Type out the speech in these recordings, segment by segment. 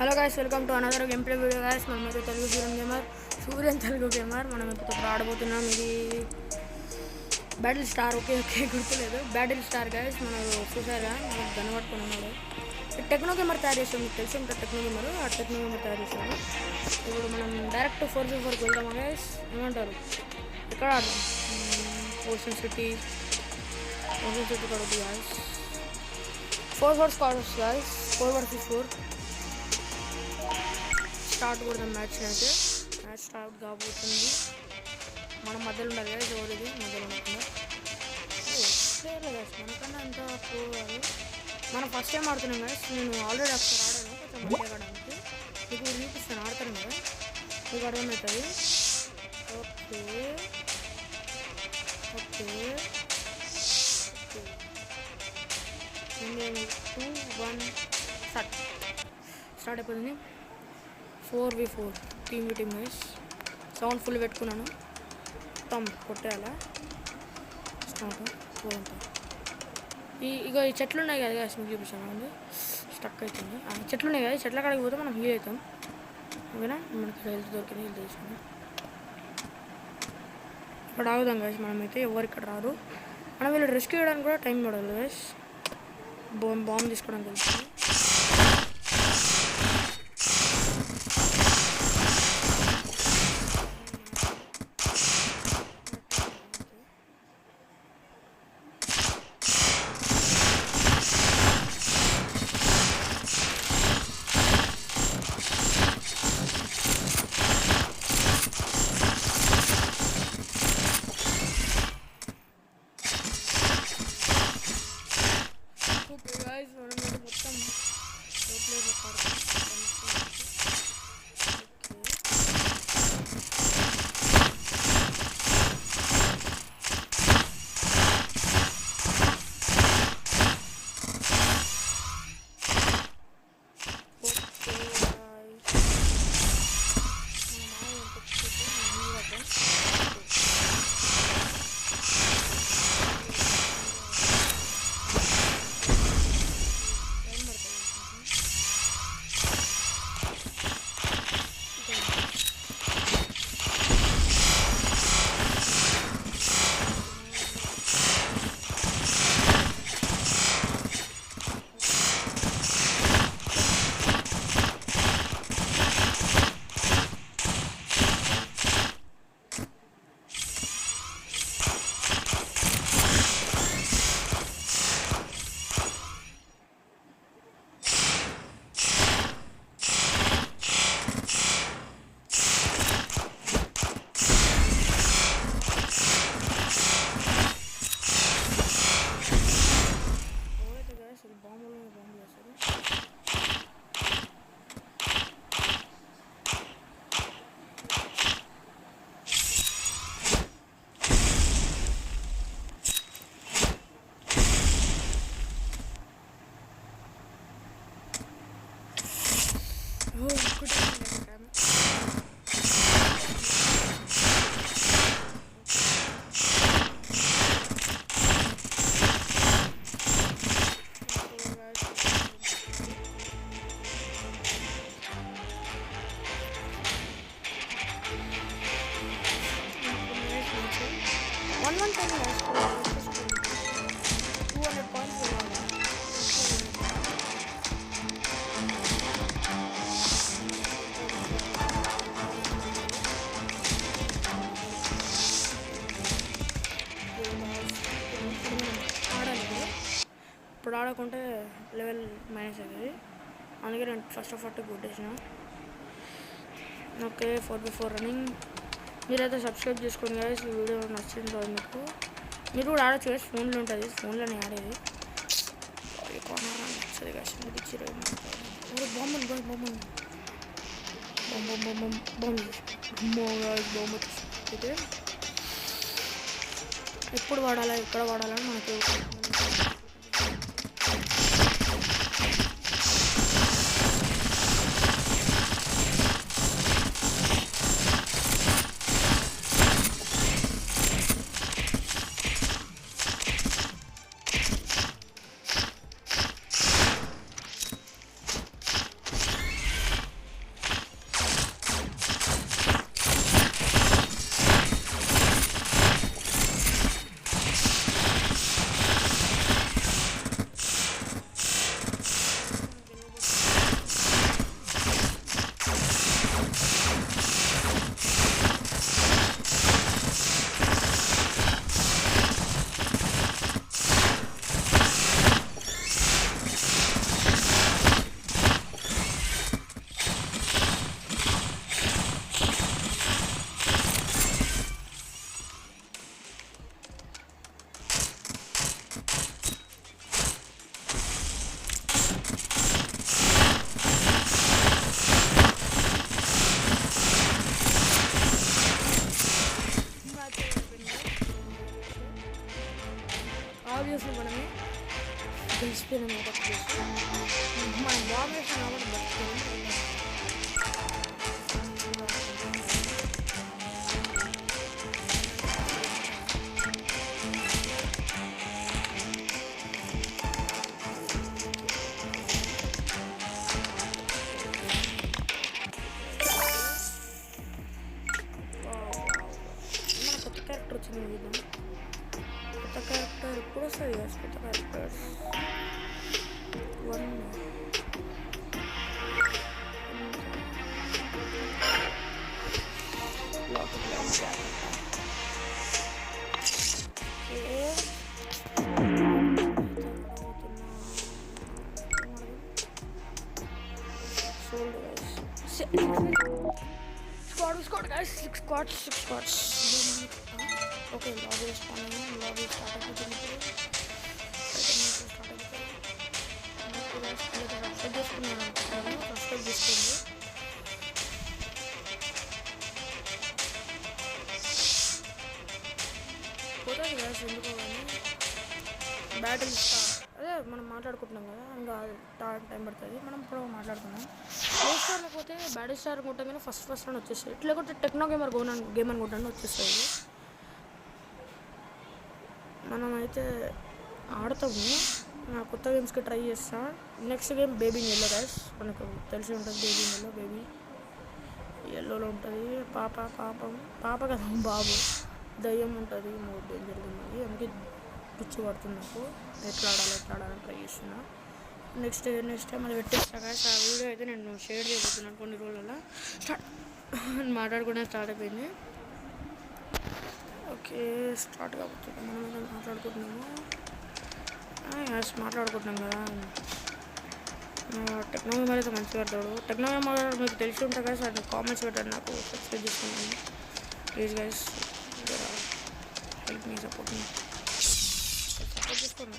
Hello guys, welcome to another game play video guys. మనమైతే Telugu Suryan Telugu gamer. మనం ఇప్పుడు ఆడబోతున్నాం. ఇది బ్యాటిల్ స్టార్. ఓకే గుర్తులేదు. Battle star guys. మనం చూసారా, మనకు గన్ పట్టుకుని ఉన్నాడు. టెక్నో గేమర్ తయారు చేసాం. మీకు తెలిసి ఉంటుంది టెక్నో గేమర్. ఆ టెక్నో గేమర్ తయారు చేశారు. ఇప్పుడు మనం డైరెక్ట్ 4v4కి వెళ్దామా గైస్? ఏమంటారు? ఎక్కడ ఆడదాం? ఓషన్ సిటీ కడుతుంది guys. 4v4 squads guys. 4v4 start కూడా మ్యాచ్ అయితే మ్యాచ్ స్టార్ట్ కాబోతుంది. మనం మధ్యలో ఉండాలి కదా, ఎవరిది మధ్యలో ఉండకుండా ప్లేయర్లో గైస్. మనకన్నా ఎంత స్కోర్ కాదు. మనం ఫస్ట్ టైం ఆడుతున్నాం గైస్. నేను ఆల్రెడీ ఒకసారి ఆడాను, కొంచెం మంచిగా ఆడడానికి. మీకు చూపిస్తాను, ఆడతాను కదా, మీకు అర్థమవుతుంది. ఓకే ఓకే నేను 2-1 స్టార్ట్ అయిపోతుంది. 4v4 team guys. Sound full పెట్టుకున్నాను. మొత్తం కొట్టేయాలా స్టార్ట్. ఇక ఈ చెట్లు ఉన్నాయి కదా గైస్, మీకు చూపిస్తాను. ఉంది స్టక్ అవుతుంది. చెట్లు ఉన్నాయి కదా, చెట్ల కాడికి పోతే మనం హీల్ అవుతాం. ఓకేనా? మనకి హెల్త్ దొరికింది, హెల్త్ తీసుకుని ఇక్కడ ఆగుదాం గైస్. మనమైతే ఎవరు ఇక్కడ రారు. మనం వీళ్ళు రెస్క్యూ చేయడానికి కూడా టైం పడాలి గైస్. బాంబ్ తీసుకోవడానికి వెళ్తుంది. మొత్తం ఇప్పుడు ఆడకుంటే లెవెల్ మైనస్ అవుతుంది. అందుకే నేను ఫస్ట్ ఆఫ్ ఆల్ కొట్టేసిన. Okay 4v4 running. మీరైతే సబ్స్క్రైబ్ చేసుకోండి గైస్. ఈ వీడియో నచ్చింది మీకు. మీరు కూడా ఆడచ్చు గైస్. ఫోన్లో ఉంటుంది, ఫోన్లోనే ఆడేది. నచ్చదు గైస్. బాంబు అయితే ఎప్పుడు వాడాలా, ఎక్కడ వాడాలని మనకు కొత్త క్యారెక్టర్ వచ్చింది చూద్దాం. కొత్త క్యారెక్టర్ ఎప్పుడు వస్తుంది కదా? కొత్త characters 1 squad guys, 6 squads. Okay, lobby spawn lobby start అవుతుంది. సబ్స్క్రైబ్ చేసుకున్నాను, సబ్స్క్రైబ్ చేసుకోండి. పోతుంది కదా ఎందుకో కానీ బ్యాటిల్ స్టార్ అదే మనం మాట్లాడుకుంటున్నాం కదా, ఇంకా టైం పడుతుంది. మనం ఇప్పుడు మాట్లాడుతున్నాం. ప్లే స్టోర్లో పోతే బ్యాటిల్ స్టార్ అనుకుంటాం కానీ ఫస్ట్ అని వచ్చేస్తుంది. ఇట్లా లేకపోతే టెక్నో గేమ్ అనుకుంటాను వచ్చేస్తుంది. మనమైతే ఆడతాము. నా కొత్త గేమ్స్కి ట్రై చేస్తా. Next game baby yellow guys, మనకు తెలిసి ఉంటుంది. బేబీ ఎల్లోలో ఉంటుంది. పాప కదా బాబు, దయ్యం ఉంటుంది. మూడు డేంజర్ ఉన్నాయి, అందుకే పిచ్చి పడుతుంది నాకు. ఎట్లా ఆడాలని ట్రై చేస్తున్నా. నెక్స్ట్ టైం అది పెట్టేస్తా గైస్. ఆ వీడియో అయితే నేను షేర్ చేయబోతున్నాను కొన్ని రోజులలో. మాట్లాడుకోవడం స్టార్ట్ అయిపోయింది. ఓకే, స్టార్ట్ కాబోతుంది. మనం మాట్లాడుకుంటున్నాము కదా. టెక్నో గేమర్ అయితే మంచిగా ఆడతాడు. టెక్నో గేమర్ మీకు తెలిసి ఉంటుంది కదా సార్, కామెంట్స్ పెట్టండి, నాకు సబ్స్క్రైబ్ చేసుకున్నాను please guys. Help me, support చేసుకోండి.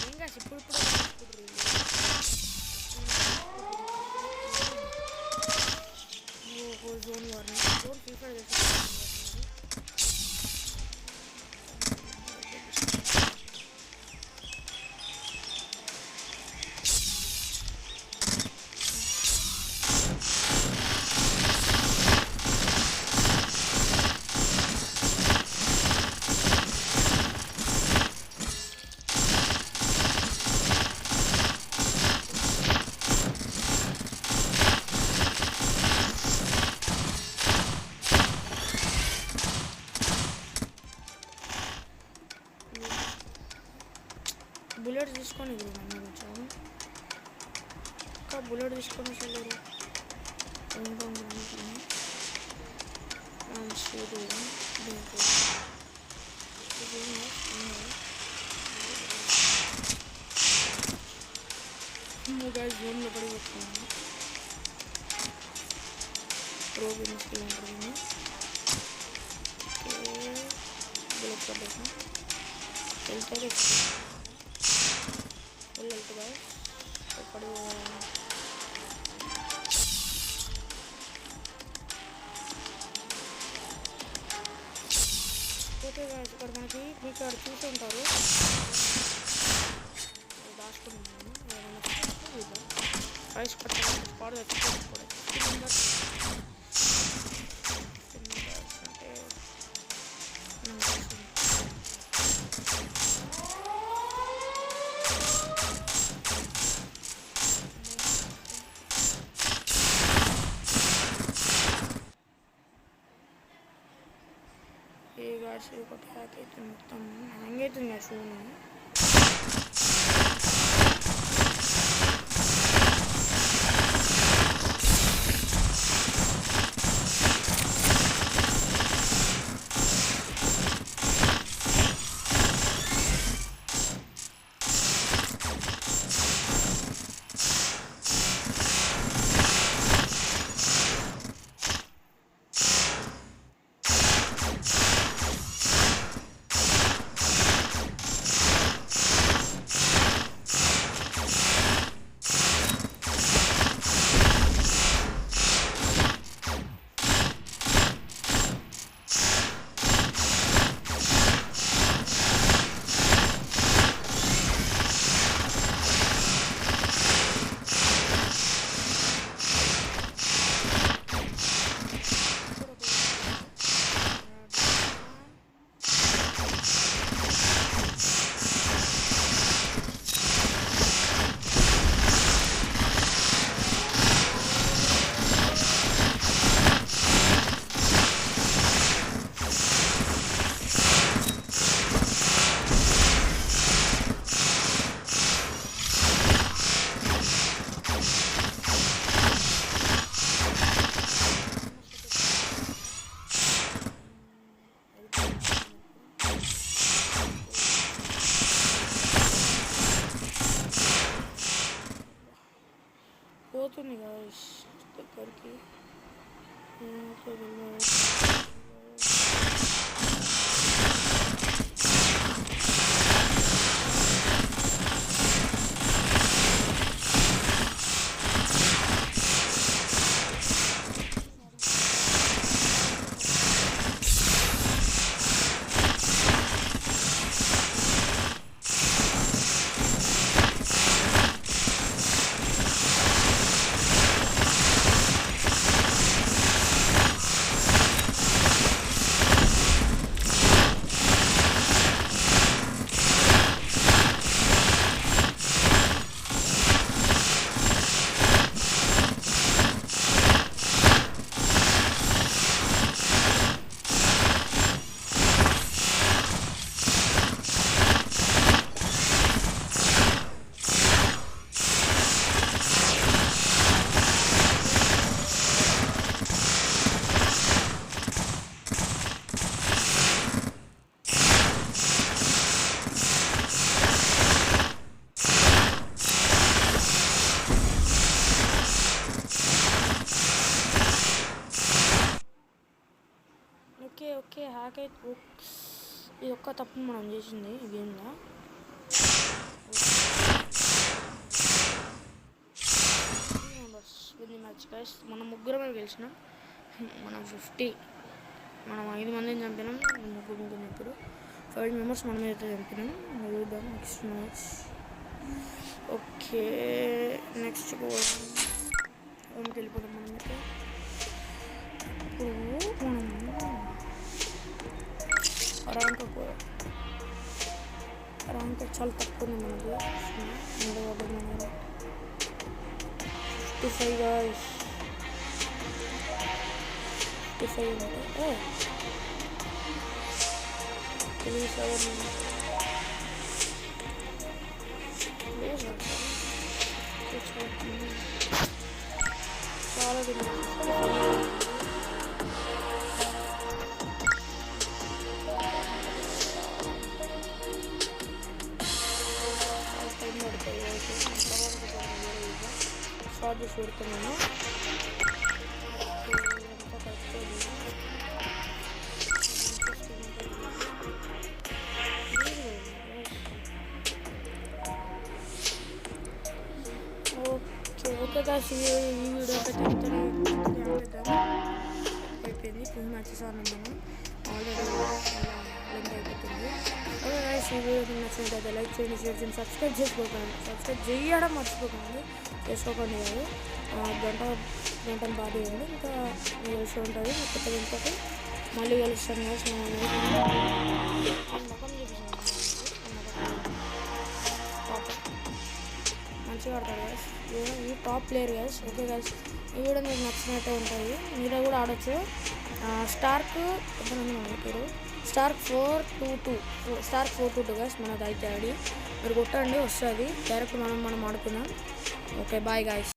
ఏం కాదు ఇప్పుడు జోన్ ప్రిఫర్ చేస్తాను. బుల్లెట్ తీసుకొని వచ్చాము. ఇంకా బుల్లెట్ తీసుకొని అసలు జోన్లో పడిపోతున్నాము. ప్రో గేమ్స్కి ఉంటుంది. బుల్లెట్ పడ్డాము. వెళ్తారు వెళ్తుందా ఇప్పుడు ఓకే గాయ్స్, ఇక్కడ మనకి మీకు ఇక్కడ చూసి ఉంటారు దాచుకుంటున్నాను. రైస్ పట్టాలి స్పాట్ తెచ్చుకోవడం అంటే ఒకటి హ్యాక్ అయితే మొత్తం హ్యాంగ్ అవుతుంది కదా ఫోను. ఇక్కడికి. ఓకే హ్యాక్ అయితే ఇది ఒక్క తప్పు మనం చేసింది ఈ గేమ్లో. Win match guys. మనం ముగ్గురమే గెలిచినాం. మనం 50 మనం 5 మందిని చంపినాం. ముగ్గురు ఇప్పుడు 5 మెంబర్స్ మనం అయితే చంపినాం. చూద్దాం నెక్స్ట్ మ్యాచ్. ఓకే నెక్స్ట్ హోమ్కి వెళ్ళిపోతాం మనమైతే. ర్యాంక్ చాలా తక్కువ ఉంది మనకి. 55 guys. 55 అంటే 7 చాలా స్టార్ట్ చేసి పెడుతున్నాను. ఓకే గాయ్స్, ఈ వీడియో అయిపోయింది. 2 మ్యాచెస్ ఆడినాం మనం. ఆల్రెడీ లెంత్ అయిపోతుంది. ఓకే గాయ్స్, ఈ వీడియో నచ్చినట్లయితే లైక్ చేయండి, షేర్ చేయండి, సబ్స్క్రైబ్ చేసుకోకండి. సబ్స్క్రైబ్ చేయడం మర్చిపోకండి, చేసుకోకండి కాదు. గంటను బాగా చేయండి. ఇంకా తెలిసి ఉంటుంది కొత్త ఇంకొకటి మళ్ళీ కలుస్తాను గాయ్స్. మొత్తం మంచిగా ఆడతారు గాయ్స్. ఈ top player guys. Okay guys, ఈ వీడియో మీకు నచ్చినట్టే ఉంటుంది. మీరు కూడా ఆడొచ్చు. స్టార్క్ ఎంతమంది మన పేరు స్టార్క్ 422 గాయ్స్ మనది అయితే ఆడి మీరు కొట్టండి, వస్తుంది డైరెక్ట్ మనం ఆడుకుందాం. Okay bye guys.